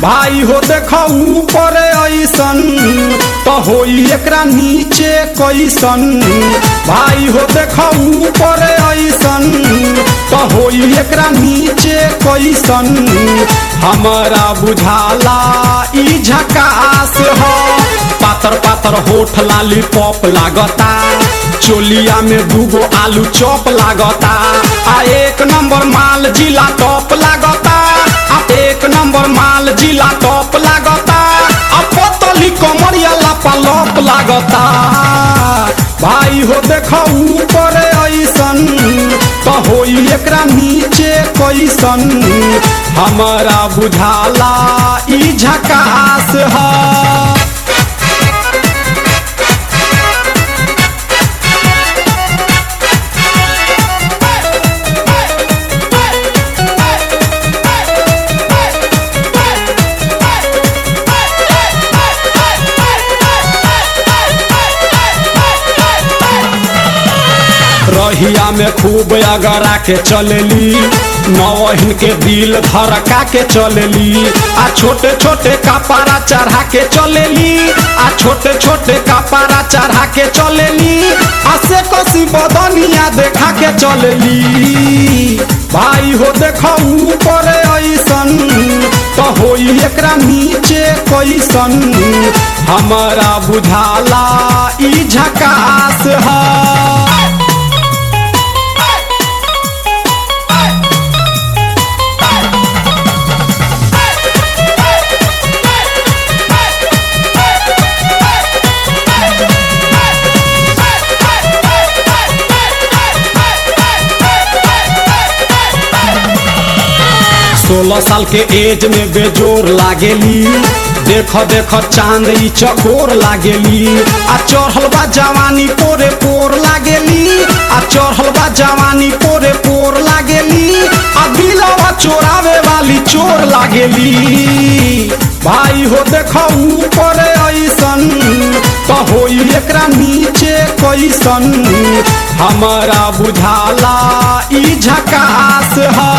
भाई हो देखो ऊपर ऐसन तो होई एकरा नीचे कैसन। भाई हो देखो ऊपर ऐसन तो होई एकरा नीचे कैसन। हमारा बुझाला ई झकास हो। पातर पातर होठ लाली पॉप लागता, चोलिया में दूगो आलू चॉप लागता। आ एक नंबर माल जिला टॉप लागता, आ एक नंबर माल जिला टॉप लागता। आ पतली कमरिया लापालॉप लागता। भाई हो देखो ऊपर ऐसन तो होई एकरा नीचे कैसन। हमारा बुझाला ई झकास है। रहिया में खूब अगरा के चलेली, नवहिन के दिल धड़का के चलेली। आ छोटे छोटे कपड़ा चढ़ा के चलेली, आ छोटे छोटे कपड़ा चढ़ा के चलेली। आ से कसी बदनिया देखा के चलेली। भाई हो देखो ऊपर ऐसन तो होई एकरा नीचे कैसन। हमारा बुझाला ई झकास है। सोलह साल के एज में बेजोर लागेली, देखो देखो चांद ई चकोर लागेली। आ चढ़ल बा जवानी पोरे पोर लागेली, आ चढ़ल बा जवानी पोरे पोर लागेली। आ दिलवा चोरावे वाली चोर लागेली। भाई हो देखो ऊपर ऐसन तो होई एकरा नीचे कैसन। हमारा बुझाला ई झकास है।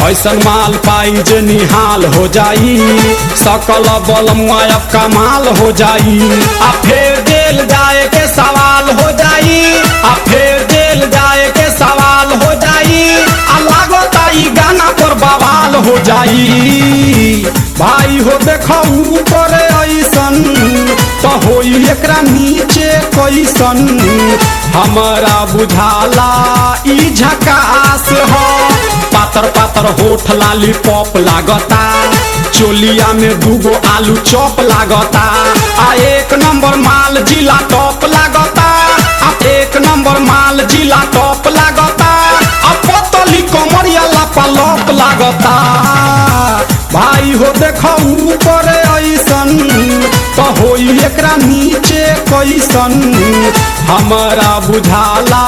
ऐसन माल पाई जे निहाल हो जाई, सकल बल मुआयब कमाल हो जाई। आ फिर जेल जाए के सवाल हो जाई, आ फिर जेल जाए के सवाल हो जाई। आ लागता ई गाना पर बवाल हो जाई। भाई हो देखो ऊपर ऐसन तो होई एकरा नीचे कैसन। हमारा बुझाला ई झकास हो। पातर पातर होठ लाली पॉप लागता, चोलिया में दूगो आलू चॉप लागता। आ एक नंबर माल जिला टॉप लागता, आ एक नंबर माल जिला टॉप लागता। आ पतली कमरिया लापालॉप लागता। भाई हो देखो ऊपर ऐसन तो होई एकरा नीचे कैसन। हमारा बुझाला